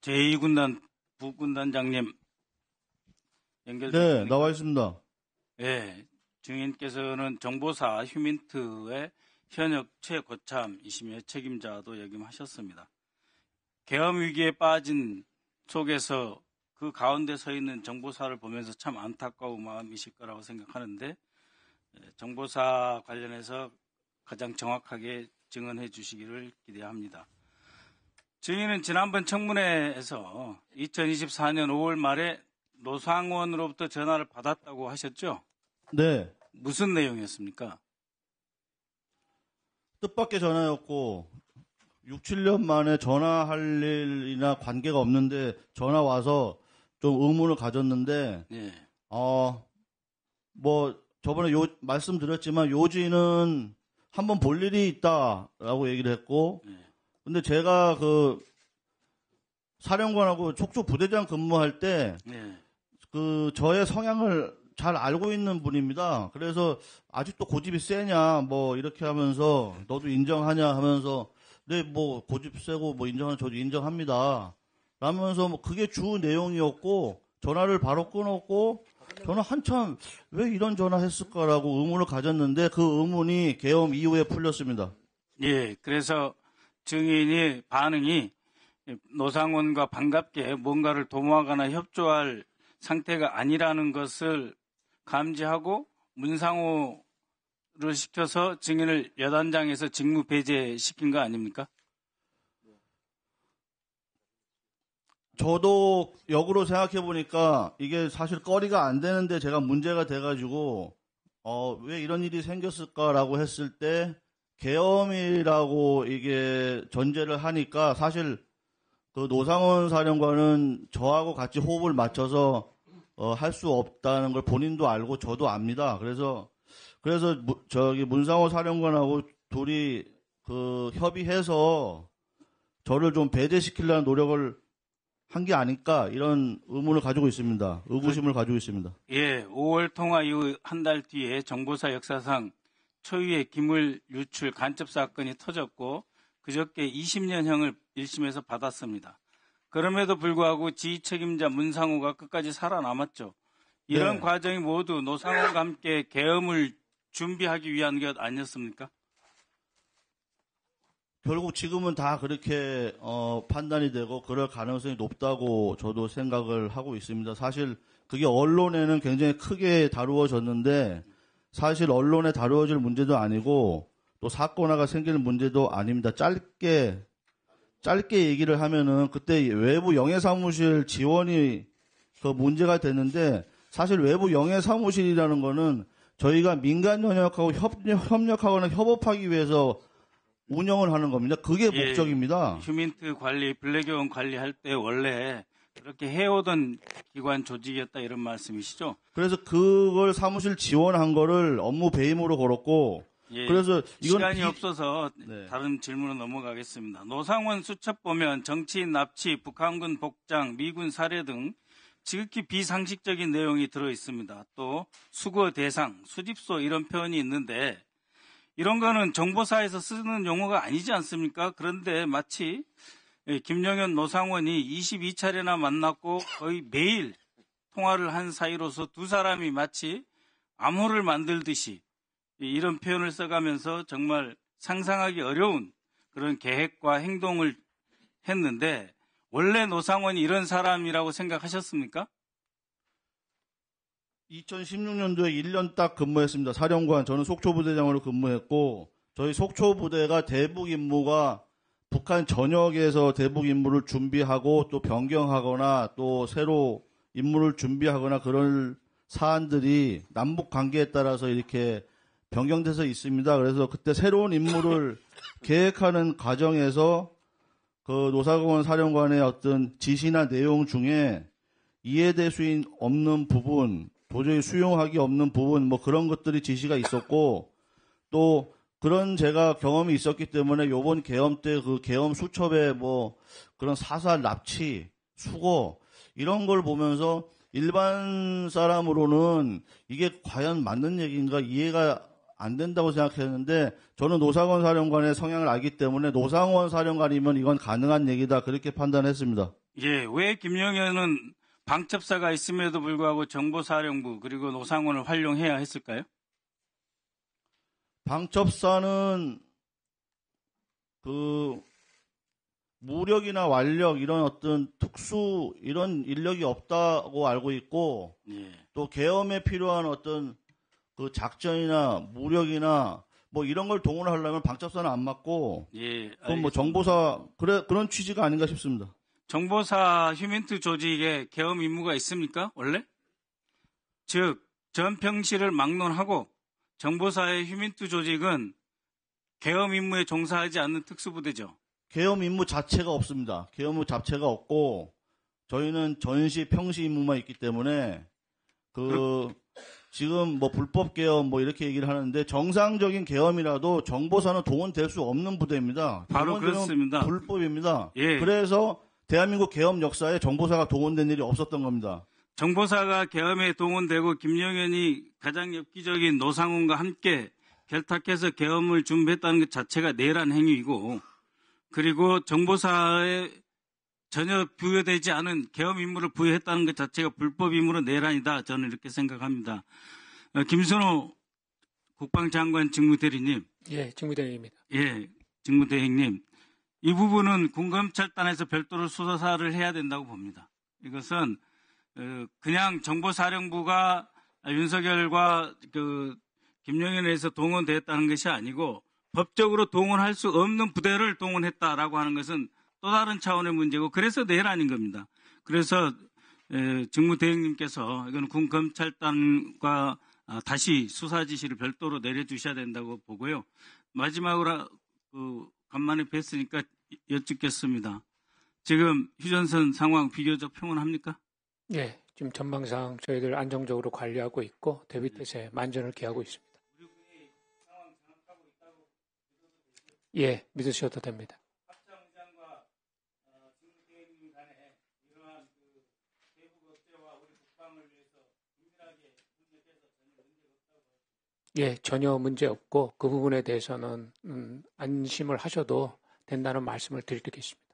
제2군단 부군단장님 네, 나와 있습니다. 네, 증인께서는 정보사 휴민트의 현역 최고참이시며 책임자도 역임하셨습니다. 계엄 위기에 빠진 속에서 그 가운데 서 있는 정보사를 보면서 참 안타까운 마음이실 거라고 생각하는데 정보사 관련해서 가장 정확하게 증언해 주시기를 기대합니다. 증인은 지난번 청문회에서 2024년 5월 말에 노상원으로부터 전화를 받았다고 하셨죠? 네. 무슨 내용이었습니까? 뜻밖의 전화였고 6, 7년 만에 전화할 일이나 관계가 없는데 전화 와서 좀 의문을 가졌는데 네. 뭐 저번에 말씀드렸지만 요지는 한번 볼 일이 있다라고 얘기를 했고 네. 근데 제가 그 사령관하고 촉조 부대장 근무할 때 네. 그 저의 성향을 잘 알고 있는 분입니다. 그래서 아직도 고집이 세냐 뭐 이렇게 하면서 너도 인정하냐 하면서 네 뭐 고집 세고 뭐 인정하는 저도 인정합니다. 라면서 뭐 그게 주 내용이었고 전화를 바로 끊었고 저는 한참 왜 이런 전화 했을까라고 의문을 가졌는데 그 의문이 계엄 이후에 풀렸습니다. 예, 그래서 증인이 반응이 노상원과 반갑게 뭔가를 도모하거나 협조할 상태가 아니라는 것을 감지하고 문상호를 시켜서 증인을 여단장에서 직무 배제시킨 거 아닙니까? 저도 역으로 생각해 보니까 이게 사실 거리가 안 되는데 제가 문제가 돼가지고 왜 이런 일이 생겼을까라고 했을 때 계엄이라고 이게 전제를 하니까 사실 그 노상원 사령관은 저하고 같이 호흡을 맞춰서 할 수 없다는 걸 본인도 알고 저도 압니다. 그래서 저기 문상호 사령관하고 둘이 그 협의해서 저를 좀 배제시키려는 노력을 한 게 아닐까 이런 의문을 가지고 있습니다. 의구심을 가지고 있습니다. 예, 5월 통화 이후 한 달 뒤에 정보사 역사상 초유의 기물 유출 간첩 사건이 터졌고 그저께 20년형을 1심에서 받았습니다. 그럼에도 불구하고 지휘 책임자 문상호가 끝까지 살아남았죠. 이런 네. 과정이 모두 노상호와 함께 계엄을 준비하기 위한 것 아니었습니까? 결국 지금은 다 그렇게 판단이 되고 그럴 가능성이 높다고 저도 생각을 하고 있습니다. 사실 그게 언론에는 굉장히 크게 다루어졌는데 사실 언론에 다루어질 문제도 아니고 또 사건화가 생길 문제도 아닙니다. 짧게 얘기를 하면은 그때 외부 영해사무실 지원이 그 문제가 됐는데 사실 외부 영해사무실이라는 거는 저희가 민간 영역하고 협력하거나 협업하기 위해서 운영을 하는 겁니다. 그게 예, 목적입니다. 휴민트 관리, 블랙요원 관리할 때 원래 그렇게 해오던 기관 조직이었다 이런 말씀이시죠? 그래서 그걸 사무실 지원한 거를 업무 배임으로 걸었고 예, 그래서 이건 시간이 없어서 네. 다른 질문으로 넘어가겠습니다. 노상원 수첩 보면 정치인 납치, 북한군 복장, 미군 사례 등 지극히 비상식적인 내용이 들어 있습니다. 또 수거 대상, 수집소 이런 표현이 있는데 이런 거는 정보사에서 쓰는 용어가 아니지 않습니까? 그런데 마치 김영현 노상원이 22차례나 만났고 거의 매일 통화를 한 사이로서 두 사람이 마치 암호를 만들듯이 이런 표현을 써가면서 정말 상상하기 어려운 그런 계획과 행동을 했는데 원래 노상원이 이런 사람이라고 생각하셨습니까? 2016년도에 1년 딱 근무했습니다. 사령관, 저는 속초부대장으로 근무했고, 저희 속초부대가 대북 임무가 북한 전역에서 대북 임무를 준비하고 또 변경하거나 또 새로 임무를 준비하거나 그런 사안들이 남북 관계에 따라서 이렇게 변경돼서 있습니다. 그래서 그때 새로운 임무를 계획하는 과정에서 그 노상원 사령관의 어떤 지시나 내용 중에 이해될 수 없는 부분, 도저히 수용하기 없는 부분, 뭐 그런 것들이 지시가 있었고, 또 그런 제가 경험이 있었기 때문에 요번 계엄 때 그 계엄 수첩에 뭐 그런 사살 납치, 수거, 이런 걸 보면서 일반 사람으로는 이게 과연 맞는 얘기인가 이해가 안 된다고 생각했는데 저는 노상원 사령관의 성향을 알기 때문에 노상원 사령관이면 이건 가능한 얘기다 그렇게 판단했습니다. 예, 왜 김영현은 방첩사가 있음에도 불구하고 정보사령부 그리고 노상원을 활용해야 했을까요? 방첩사는 그 무력이나 완력 이런 어떤 특수 이런 인력이 없다고 알고 있고 예. 또 계엄에 필요한 어떤 그 작전이나 무력이나 뭐 이런 걸 동원하려면 방첩사는 안 맞고 예. 그건 뭐 정보사 그런 취지가 아닌가 싶습니다. 정보사 휴민트 조직에 계엄 임무가 있습니까? 원래? 즉 전평시를 막론하고 정보사의 휴민트 조직은 계엄 임무에 종사하지 않는 특수부대죠. 계엄 임무 자체가 없습니다. 계엄 임무 자체가 없고 저희는 전시 평시 임무만 있기 때문에 지금 뭐 불법 계엄 뭐 이렇게 얘기를 하는데 정상적인 계엄이라도 정보사는 동원될 수 없는 부대입니다. 바로 그렇습니다. 불법입니다. 예. 그래서 대한민국 계엄 역사에 정보사가 동원된 일이 없었던 겁니다. 정보사가 계엄에 동원되고 김영현이 가장 엽기적인 노상훈과 함께 결탁해서 계엄을 준비했다는 것 자체가 내란 행위이고 그리고 정보사에 전혀 부여되지 않은 계엄 임무를 부여했다는 것 자체가 불법 임무로 내란이다. 저는 이렇게 생각합니다. 김순호 국방장관 직무대리님. 예, 직무대행입니다. 예, 직무대행님. 이 부분은 군검찰단에서 별도로 수사를 해야 된다고 봅니다. 이것은 그냥 정보사령부가 윤석열과 김영현에서 동원됐다는 것이 아니고 법적으로 동원할 수 없는 부대를 동원했다라고 하는 것은 또 다른 차원의 문제고 그래서 내란인 겁니다. 그래서 직무대행님께서 이건 군검찰단과 다시 수사 지시를 별도로 내려주셔야 된다고 보고요. 마지막으로 간만에 뵀으니까 여쭙겠습니다. 지금 휴전선 상황 비교적 평온합니까? 예, 지금 전망상 저희들 안정적으로 관리하고 있고 대비태세 만전을 기하고 있습니다. 예, 믿으셔도 됩니다. 합참의장과 직무대행님 간에 이러한 대북 억제와 우리 국방을 위해서 긴밀하게 협력해서 전혀 문제가 없다고 보십니까? 예, 전혀 문제 없고 그 부분에 대해서는 안심을 하셔도 된다는 말씀을 드리겠습니다.